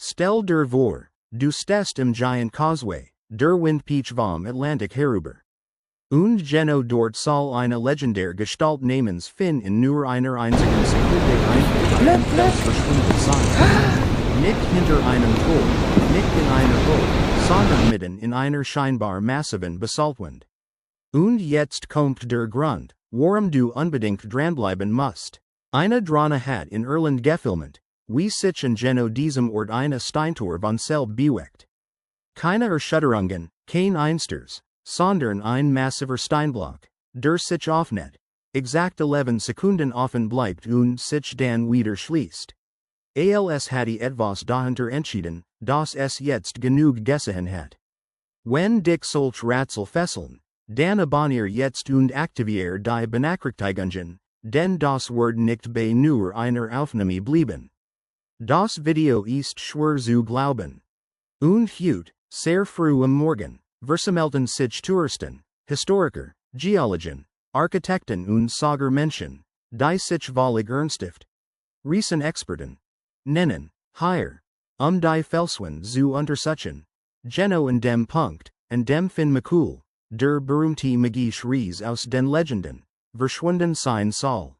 Stel der Vor, du stest im Giant Causeway, der Wind Peach vom Atlantik herüber. Und Geno dort soll eine legendär Gestalt namens Finn in nur einer einzigen Sekunde eintreten, das verschwunden sein. Nicht hinter einem Tor, nicht in einer Hole, sondern mitten in einer scheinbar massiven Basaltwand. Und jetzt kommt der Grund, warum du unbedingt dranbleiben musst. Eine Drohne hat in Irland gefilmt, wie sich in Geno diesem Ort eine Steintür von selb bewegt. Keine Erschütterungen, kein Einsters, sondern ein massiver Steinblock, der sich öffnet, exakt 11 Sekunden offen bleibt und sich dann wieder schließt. Als hatte etwas dahinter entschieden, dass es jetzt genug gesehen hat. Wenn dich solch Rätsel fesseln, dann abonniere jetzt und aktiviere die Benachrichtigungen, denn das wird nicht bei nur einer Aufnahme bleiben. Das Video ist schwer zu glauben. Und heute, sehr früh am Morgen, versammelten sich Touristen, Historiker, Geologen, Architekten und sogar Menschen, die sich völlig ernsthaft Riesenexperten nennen, hier, die Felsen zu untersuchen. Geno in dem Punkt, an dem Finn McCool, der berühmte magische Ries aus den Legenden, verschwunden sein soll.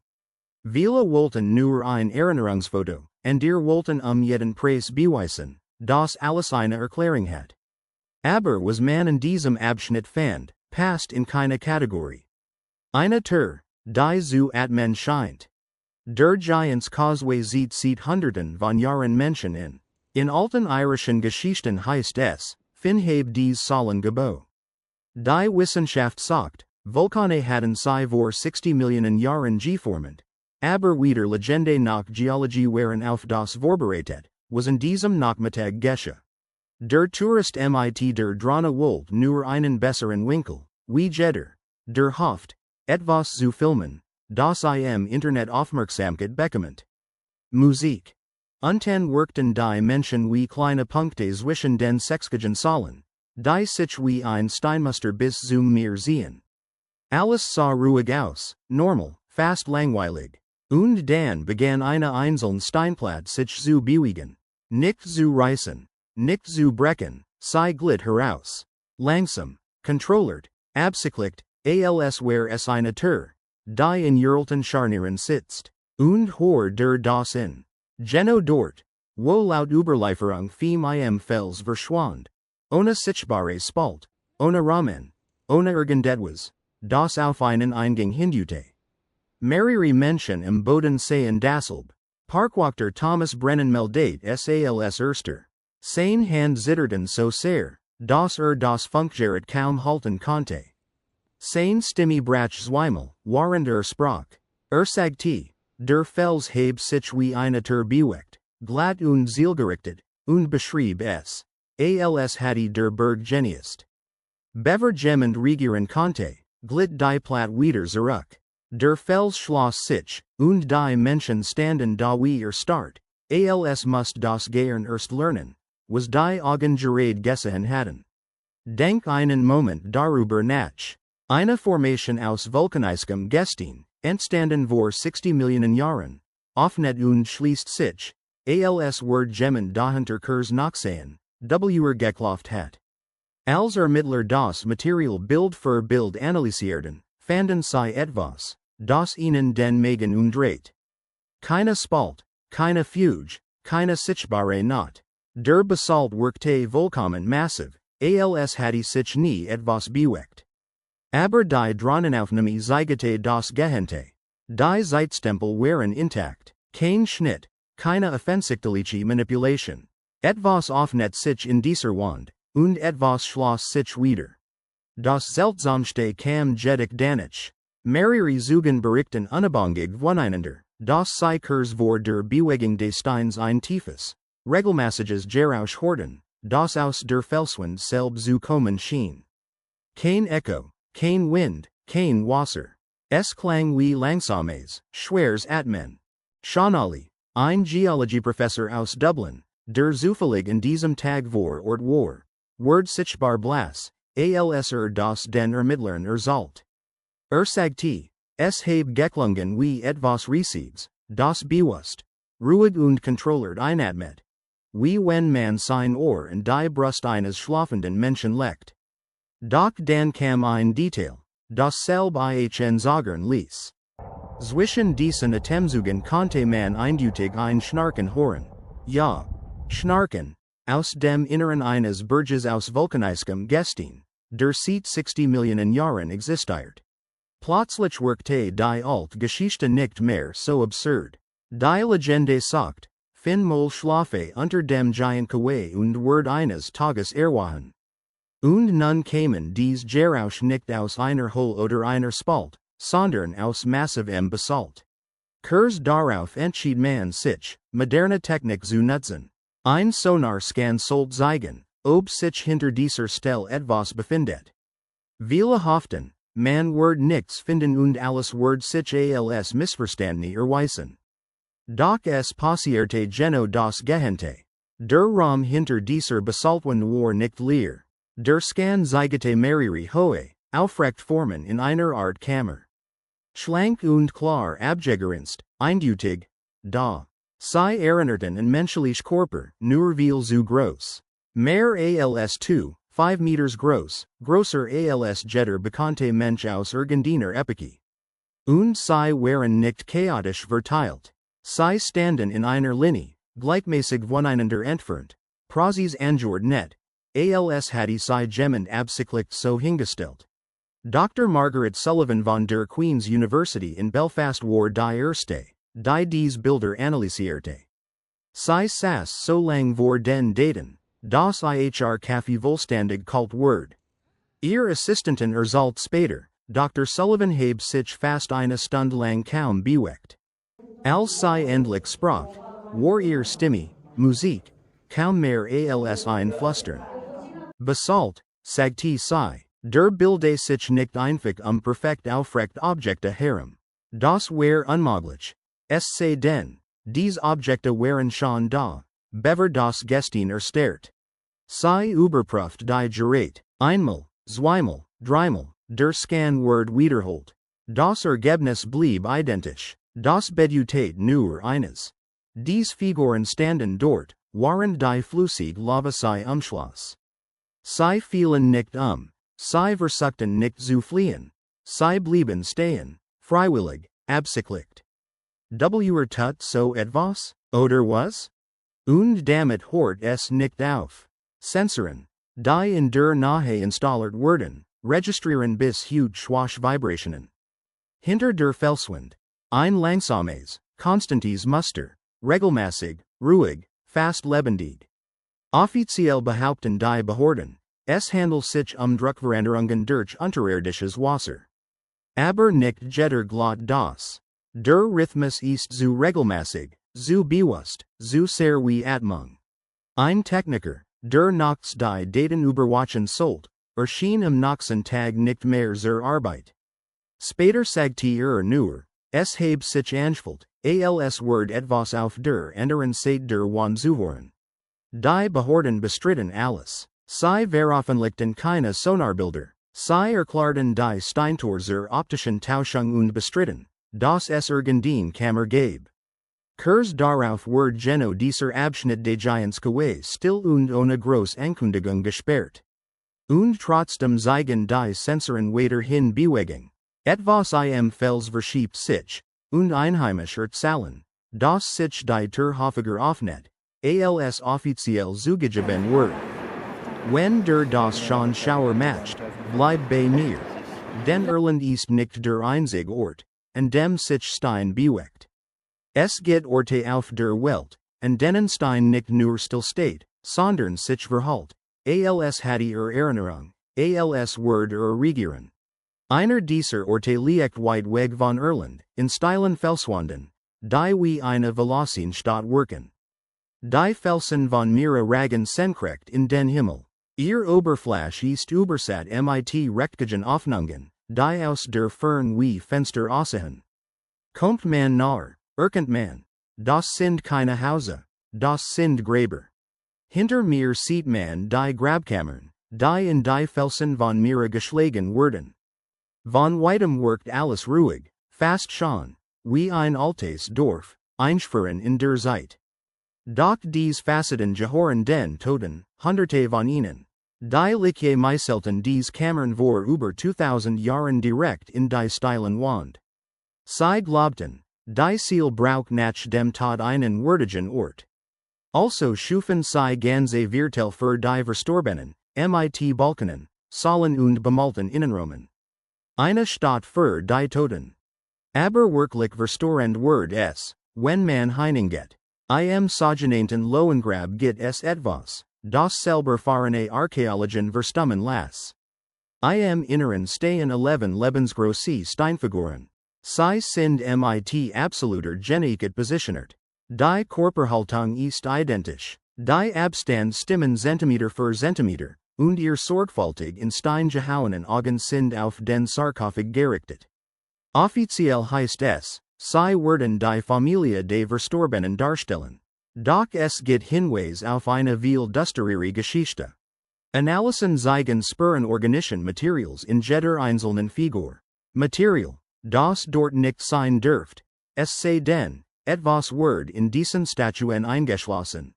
Viele wollten nur ein Erinnerungsfoto, und wollten jeden Preis beweisen, dass alles eine Erklärung hat. Aber was man in diesem Abschnitt fand, passt in keine Kategorie. Eine Tür, die zu atmen scheint. Der Giants Causeway sieht Hunderten von Jahren Menschen in. In alten irischen Geschichten heißt es, Finn habe dies Säulen gebaut. Die Wissenschaft sagt, Vulkane hatten sie vor 60 Millionen Jahren geformt, aber wieder Legende nach Geologie waren auf das vorbereitet, was in diesem Nachmittag geschah. Der Tourist mit der Drohne wollte nur einen besseren Winkel, wie jeder, der hofft, etwas zu filmen, das im Internet Aufmerksamkeit bekommt. Musik. Unten wirkten die Menschen wie kleine Punkte zwischen den sechzigen Säulen, die sich wie ein Steinmuster bis zum Meer sehen. Alles sah ruhig aus, normal, fast langweilig. Und dann begann eine einzelne Steinplatte sich zu bewegen. Nicht zu reißen, nicht zu brechen, sie glitt heraus. Langsam, controllert, absichtlich, als wär es eine Tür, die in uralten Scharnieren sitzt. Und hor der das in. Geno dort, wo laut Überlieferung vom im Fels verschwand. Ohne sichtbare Spalt, ohne Rahmen, ohne irgendetwas, das auf einen Eingang hindute. Mehrere Menschen im Boden sehen dasselb. Parkwalker Thomas Brennan meldet als erster. Sein Hand zitterten so sehr, dass das Funkgerät kaum halten konnte. Sein Stimme brach zweimal, während sprach. Sagte, der Fels habe sich wie eine Tür bewegt, glatt und zielgerichtet, und beschrieb es, als hatte der Berg geniest. Bevergement regieren konnte, glitt die Platte wieder zurück. Der Fels schloss sich, und die Menschen standen da wie start, als must das Gehirn erst lernen, was die Augen gerade gesehen hatten. Denk einen Moment darüber nach. Eine Formation aus vulkaniskem Gestein, entstanden vor 60 Millionen Jahren, öffnet und schließt sich, als wird jemand dahinter Kurs nachsehen, geklopft hat. Als Ermittler das Material Bild für Bild analysierten, fanden sie etwas, das ihnen den Magen umdreht. Keine Spalt, keine Fuge, keine sichtbare Naht. Der Basalt wirkte vollkommen massiv, als hatte sich nie etwas bewegt. Aber die Drohnenaufnahme zeigte das Geheimnis. Die Zeitstempel waren intakt, kein Schnitt, keine offensichtliche Manipulation. Etwas öffnet sich in dieser Wand, und etwas schloss sich wieder. Das Seltsamste kam jedoch danach. Mehrere Zeugen berichten unabhängig voneinander, dass sie Kurs vor der Bewegung des Steins ein tiefes, regelmäßiges Geräusch horten, das aus der Felswand selbst zu kommen schien. Kein Echo, kein Wind, kein Wasser. Es klang wie langsames, schweres Atmen. Schonali, ein Geologieprofessor aus Dublin, der zufällig in diesem Tag vor Ort war, wird sichtbar blass, als das den Ermittlern erzählt. Sagte, es habe geklungen wie etwas Recedes, das bewusst, ruhig und controllert einatmet. wie wenn man sein Ohr und die Brust eines Schlafenden Menschen legt. Doch dann kam ein Detail, das selbe ihn sagen ließ. Zwischen diesen Atemzügen konnte man eindeutig ein Schnarchen hören. Ja, Schnarchen, aus dem Inneren eines Berges aus vulkaniskem Gestein, der seit 60 Millionen Jahren existiert. Plötzlich wirkte die alte Geschichte nicht mehr so absurd. Die Legende sagt, fin mal schlafe unter dem Giant Kawaii und wird eines Tages erwachen. Und nun kamen dies Geräusch nicht aus einer Hole oder einer Spalt, sondern aus massivem Basalt. Kurz darauf entschied man sich, moderne Technik zu nutzen. Ein Sonarscan sollte zeigen, ob sich hinter dieser Stelle etwas befindet. Viele hofften, man wird nichts finden und alles wird sich als missverstanden erweisen. Doch es passierte genau das Gegenteil. Der Raum hinter dieser Basaltwand war nicht leer. Der Scan zeigte mehrere hohe, aufrecht Formen in einer Art Kammer. Schlank und klar abgegrenzte, eindeutig, da. Sie erinnerten an menschliche Körper, nur viel zu groß. Mehr als 5 Meters groß, größer als jeder bekannte Mensch aus irgendeiner Epoche. Und sie waren nicht chaotisch verteilt. Sie standen in einer Linie, gleichmäßig voneinander entfernt. Prazis angeordnet net, als hatte sie jemand absichtlich so hingestellt. Dr. Margaret Sullivan von der Queen's University in Belfast war die erste, die dies Bilder analysierte. Sie saß so lang vor den Daten, das ihr Kaffee vollständig kalt ward. Ihr Assistenten erzählt später, Dr. Sullivan habe sich fast eine Stunde lang kaum bewegt. Als sie endlich sprach, war ihr Stimme, Musik, kaum mehr als ein Flüstern. Basalt, sagte sie, der Bilde sich nicht einfach perfekt aufrecht Objekte herum. Das war unmöglich. Es sei denn, dies Objekte waren schon da, bevor das Gestein erstarrt. Sie überprüft die Gerät, einmal, zweimal, dreimal, der Scan wird wiederholt. Das Ergebnis blieb identisch. Das bedeutet nur eines. Dies Figuren standen dort, während die flüssig Lava sie umschloss. Sie fielen nicht sie versuchten nicht zu fliehen. Sie blieben stehen, freiwillig, absichtlich. Tut so etwas, oder was? Und damit hört es nicht auf. Sensoren, die in der Nähe installiert wurden, registrieren bis heute schwache Vibrationen. Hinter der Felswand, ein langsames, konstantes Muster, regelmäßig, ruhig, fast lebendig. Offiziell behaupten die Behörden, es handelt sich Druckveränderungen durch unterirdisches Wasser. Aber nicht jeder glaubt das. Der Rhythmus ist zu regelmäßig, zu bewusst, zu sehr wie Atmung. Ein Techniker, der nachts die Daten überwachen sollte, erschien am nächsten Tag nicht mehr zur Arbeit. Später sagte nur, es habe sich angefühlt, als wird etwas auf der anderen Seite der Wand zu hören. Die Behörden bestritten alles. Sie veröffentlichten keine Sonarbilder. Sie erklärten die Steintür zur optischen Täuschung und bestritten, dass es irgendeine Kammer gäbe. Kurz darauf wurde genau dieser Abschnitt des Giants Kawaii still und ohne große Ankündigung gesperrt. Und trotzdem zeigen die Sensoren weiterhin Bewegung. Etwas im Fels verschiebt sich, und Einheimisch erzählen, dass sich die Tür häufiger öffnet, als offiziell zugegeben wird. Wenn der das schon Schauer matcht, bleib bei mir. Denn Irland ist nicht der einzige Ort, an dem sich Stein bewegt. Es geht Orte auf der Welt, an denen Stein nicht nur stillsteht, sondern sich verhält, als hatte Erinnerung, als wird regieren. Einer dieser Orte liegt weit weg von Irland, in steilen Felswanden, die wie eine Velocin-Stadt wirken. Die Felsen von Mira ragen senkrecht in den Himmel. Ihr Oberfläche ist übersät mit rechtgen Öffnungen, die aus der Fern wie Fenster aussehen. Kommt man nahe, erkennt man, das sind keine Häuser, das sind Gräber. Hinter mir sieht man die Grabkammern, die in die Felsen von Mira geschlagen wurden. Von weitem wirkt alles ruhig, fast schon, wie ein altes Dorf, einschwören in der Zeit. Doch dies Faceten Gehoren den Toten, Hunderte von ihnen. Die Liche Meiselten dies Kammern vor über 2000 Jahren direkt in die Stilen Wand. Sie glaubten, die Seele braucht nach dem Tod einen würdigen Ort. Also schufen sie ganze Viertel für die Verstorbenen, mit Balkenen, Säulen und bemalten Innenräumen. Eine Stadt für die Toten. Aber wirklich verstorend wird es, wenn man hineingeht. Im sogenannten Lohengrab gibt es etwas, das selber fahrene Archäologen verstummen las. Im Inneren stehen 11 lebensgroße Steinfiguren. Sie sind mit absoluter Genauigkeit positioniert. Die Körperhaltung ist identisch. Die Abstand stimmen Zentimeter für Zentimeter, und ihr sorgfältig in Stein gehauenen Augen sind auf den Sarkophag gerichtet. Offiziell heißt es, sie werden die Familie des Verstorbenen darstellen. Doch es geht Hinweis auf eine viel düsterere Geschichte. Analysen zeigen Spurenorganischen Materials in jeder einzelnen Figur. Material, das dort nicht sein dürft, es sei denn, etwas wird in diesen Statuen eingeschlossen.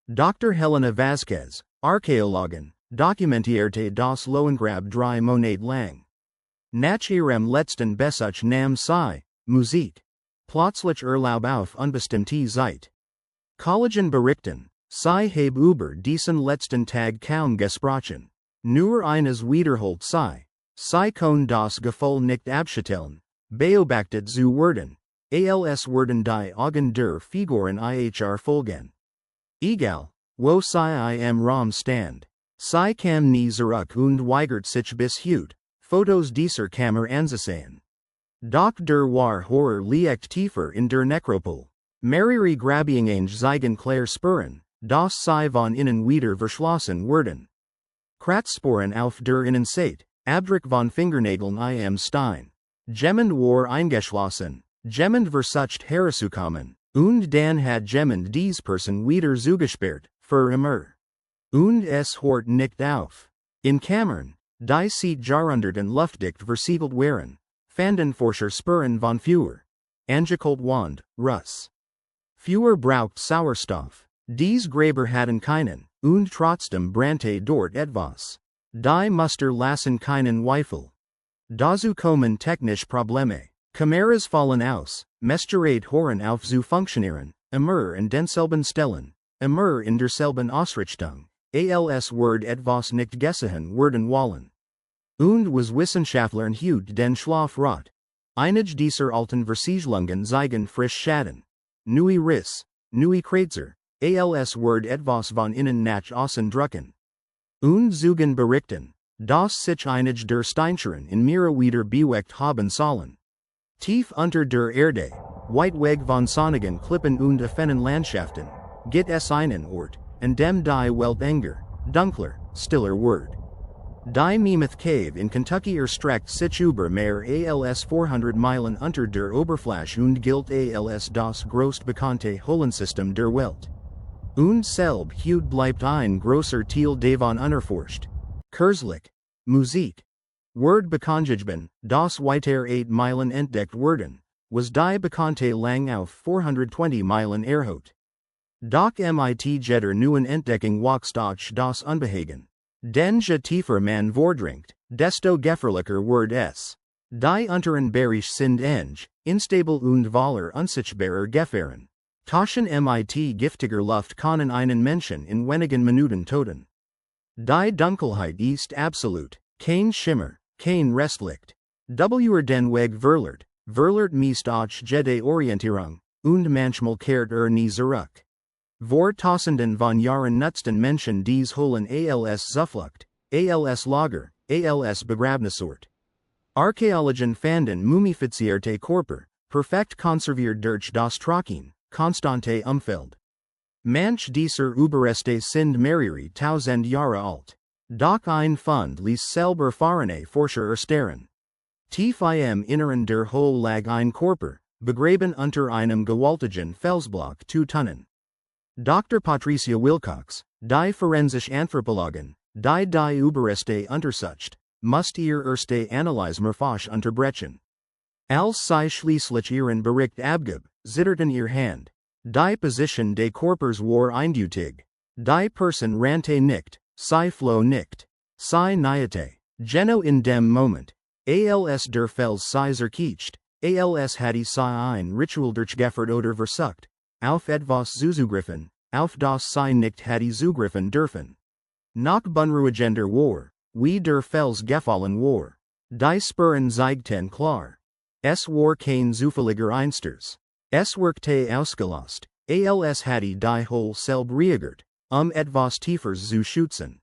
Dr. Helena Vázquez, Archäologin, dokumentierte das Lohengrab 3 Monate lang. Nach ihrem letzten Besuch nahm sie, Musik, plötzlich Urlaub auf unbestimmte Zeit. Kollegen berichten, sie habe über diesen letzten Tag kaum gesprochen. Nur eines wiederholt sie kon das Gefühl nicht abstellen, beobachtet zu werden, als werden die Augen der Figuren ihr folgen. Egal, wo sie im Raum stand. Sie kam nie zurück und weigert sich bis heute, Fotos dieser Kammer anzusehen. Doch der war Horror liegt tiefer in der Nekropole. Mehrere Grabierungen zeigen klare Spuren, dass sie von innen wieder verschlossen wurden. Kratzsporen auf der Innenseite, Abdruck von Fingernägeln im Stein. Jemand war eingeschlossen, jemand versucht herauszukommen, und dann hat jemand diese Person wieder zugesperrt, für immer. Und es hört nicht auf. In Kammern, die seit Jahrhunderten luftdicht versiegelt waren, fanden Forscher Spuren von Feuer. Angekühlt Wand, Russ. Feuer braucht Sauerstoff. Dies Gräber hatten keinen, und trotzdem brannte dort etwas. Die Muster lassen keinen Zweifel. Dazu kommen technische Probleme. Kameras fallen aus, Mesgerät hören auf zu funktionieren, immer in denselben Stellen, immer in derselben Ausrichtung, als wird etwas nicht gesehen werden wollen. Und was Wissenschaftlern heute den Schlaf rot. Einige dieser alten Versiegelungen zeigen frisch Schaden. Neue Riss, neue Kratzer, als wird etwas von innen nach außen drücken. Und Zeugen berichten, dass sich einige der Steintüren in Meere wieder bewegt haben sollen. Tief unter der Erde, weitweg von sonnigen Klippen und offenen Landschaften, gibt es einen Ort, an dem die Welt enger, dunkler, stiller wird. Die Mammoth Cave in Kentucky erstreckt sich über mehr als 400 Meilen unter der Oberfläche und gilt als das größte bekannte Höhlensystem der Welt. Und selb heute bleibt ein großer Teil davon unerforscht. Kürzlich, Musik, wird bekanntgegeben, dass weiter 8 Meilen entdeckt wurden, was die bekannte lang auf 420 Meilen erhöht. Doch mit jeder neuen Entdeckung wächst auch das Unbehagen. Denn je tiefer man vordringt, desto gefährlicher wird es. Die unteren Bereiche sind eng, instabil und voller unsichtbarer Gefahren. Taschen mit giftiger Luft können einen Menschen in wenigen Minuten töten. Die Dunkelheit ist absolut, kein Schimmer, kein Restlicht. Den Weg verliert meist auch jede Orientierung, und manchmal kehrt nie zurück. Vor Tausenden von Jahren nutzten Menschen dies Höhlen als Zuflucht, als Lager, als Begrabnisort. Archäologen fanden mumifizierte Körper, perfekt konserviert durch das Trocken, konstante Umfeld. Manch dieser Überreste sind mehrere tausend Jahre alt. Doch ein Fund ließ selber erfahrene Forscher erstarren. Tief im Inneren der Höhle lag ein Körper, begraben unter einem gewaltigen Felsblock 2 Tonnen. Dr. Patricia Wilcox, die forensische Anthropologin, die Überreste untersucht, musste ihr erste Analyse mehrfach unterbrechen. Als sie schließlich ihren Bericht abgab, zitterten ihr Hand. Die Position des Körpers war eindeutig. Die Person rannte nicht, sie floh nicht. Sie niete. Geno in dem Moment. Als der Fels sei zerkeicht. Als hatte sie ein Ritual durchgeführt oder versucht. Auf etwas zuzugriffen, auf das sie nicht hatte zugriffen dürfen. Nach bunruhigender war, wie der Fels gefallen war. Die Spuren zeigten klar. Es war kein zufälliger Einsters. Es wirkte ausgelost. Als hatte die Whole selb reagiert, etwas tiefers zu schützen.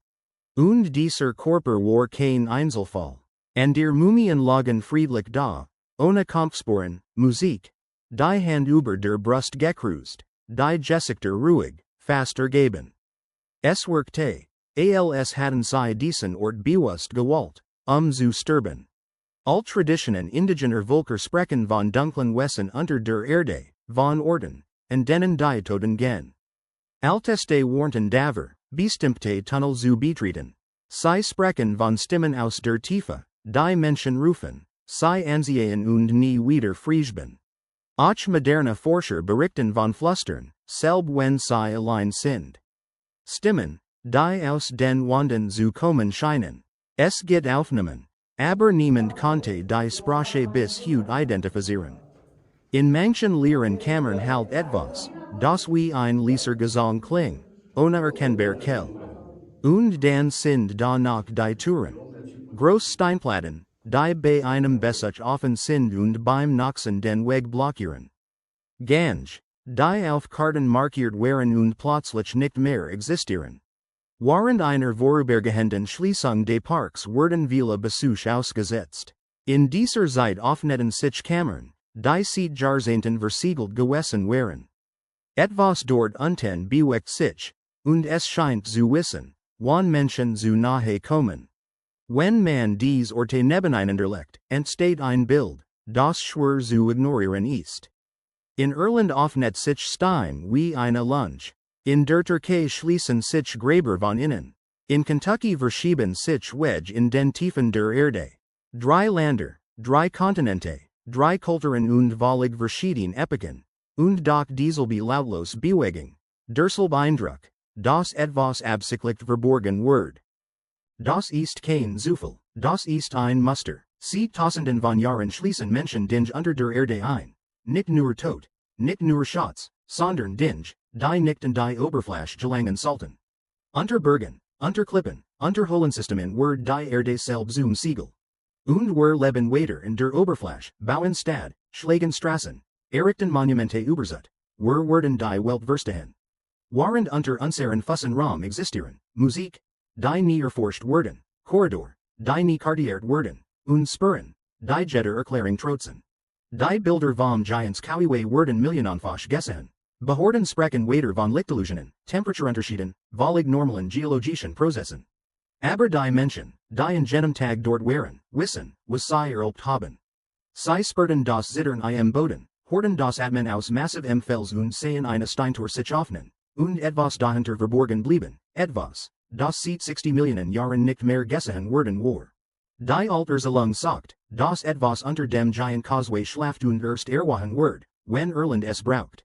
Und dieser Körper war kein Einzelfall. Und der Mumien lagen friedlich da, ohne Kampfsporen, Musik. Die Hand über der Brust gekreuzigt, die Gesichter ruhig, fast ergeben. Es wirkte, als hatten sie diesen Ort bewusst gewollt, zu sterben. All Traditionen indigener Völker sprechen von dunklen Wesen unter der Erde, von Orten, und denen die Toten gen. Alteste warnten daver, bestimmte Tunnel zu betreten. Sie sprechen von Stimmen aus der Tiefe, die Menschen rufen, sie ansehen und nie wieder frischben. Auch moderne Forscher berichten von Flüstern, selb wenn sie allein sind. Stimmen, die aus den Wanden zu kommen scheinen. Es gibt Aufnahmen, aber niemand konnte die Sprache bis heute identifizieren. In manchen leeren Kammern halt etwas, das wie ein leiser Gesang klingt, ohne erkennbar Kell. Und dann sind da noch die Türen. Groß Steinplatten, die bei einem Besuch offen sind und beim Nachsen den Weg blockieren. Gange, die auf Karten markiert waren und plötzlich nicht mehr existieren. Während einer vorübergehenden Schließung des Parks wurden viele Besuch ausgesetzt. In dieser Zeit öffneten sich Kammern, die seit Jahrzehnten versiegelt gewesen waren. Etwas dort unten bewegt sich, und es scheint zu wissen, wann Menschen zu nahe kommen. Wenn man dies Orte nebeneinander legt, entsteht ein Bild, das schwer zu ignorieren ist. In Irland öffnet sich Stein wie eine Lunge. In der Türkei schließen sich Gräber von innen. In Kentucky verschieben sich Wedge in den Tiefen der Erde. Drei Länder, drei Kontinente, drei Kulturen und völlig verschieden Epochen. Und doch dieselbe lautlos Bewegung. Derselbe Eindruck, das etwas absichtlich verborgen wird. Das ist kein Zufall, das ist ein Muster. Seit Tausenden von Jahren schließen Menschen Dinge unter der Erde ein. Nicht nur Tod, nicht nur Schatz, sondern Dinge, die nicht in die Oberfläche gelangen sollten. Unter Bergen, unter Klippen, unter Höhlensystemen wird die Erde selbst zum Siegel. Und wir leben weiter in der Oberfläche, bauen Stad, schlagen Straßen, errichten Monumente übersät. Wir werden die Welt verstehen. Während unter unseren Füßen Raum existieren, Musik, die nie erforscht werden, Korridor, die nie kartiert werden, und Spuren, die jeder Erklärung trotzen. Die Bilder vom Giants Kawiwe werden millionenfach gesehen. Behörden sprechen weiter von Lichtillusionen, Temperaturunterschieden, völlig normalen geologischen Prozessen. Aber die Menschen, die in jenem Tag dort waren, wissen, was sie erlebt haben. Sie spürten das Zittern im Boden, hörten das Atmen aus massivem Fels und sehen eine Steintür sich öffnen, und etwas dahinter verborgen blieben, etwas, das seit 60 Millionen Jahren nicht mehr gesehen worden war. Die Alters along sagt, das etwas unter dem Giant Causeway schlaft und erst erwachen wird, wenn Irland es braucht.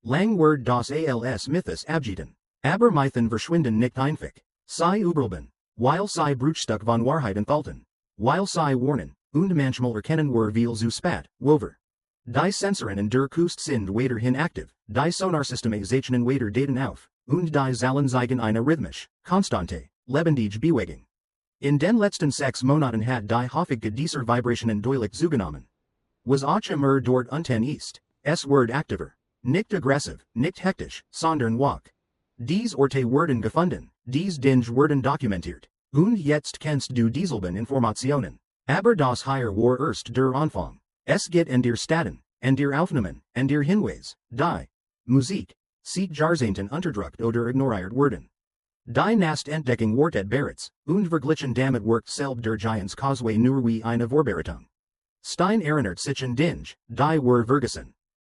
Lang wird das als Mythos abgeten, aber Mythen verschwinden nicht einfach. Sie überleben, weil sie Bruchstück von Wahrheit enthalten, weil sie warnen, und manchmal erkennen wir viel zu spät, wover. Die Sensoren in der Kust sind weiterhin aktiv, die Sonarsysteme zeichnen weiter Daten auf, und die Zahlen zeigen eine rhythmisch, konstante, lebendige Bewegung. In den letzten 6 Monaten hat die Häufigkeit dieser Vibrationen deutlich zugenommen. Was auch immer dort unten ist, es wird aktiver, nicht aggressiv, nicht hektisch, sondern wach. Dies Orte werden gefunden, dies Dinge werden dokumentiert, und jetzt kennst du dieselben Informationen. Aber das hier war erst der Anfang. Es geht in der Staaten, in der Aufnahmen, in der Hinweis, die Musik, seit Jahrzehnten unterdrückt oder ignoriert werden. Die Nast Entdeckung wird bereits, und verglichen damit wirkt selbst der Giants Causeway nur wie eine Vorbereitung. Stein erinnert sich an Dinge, die were vergessen.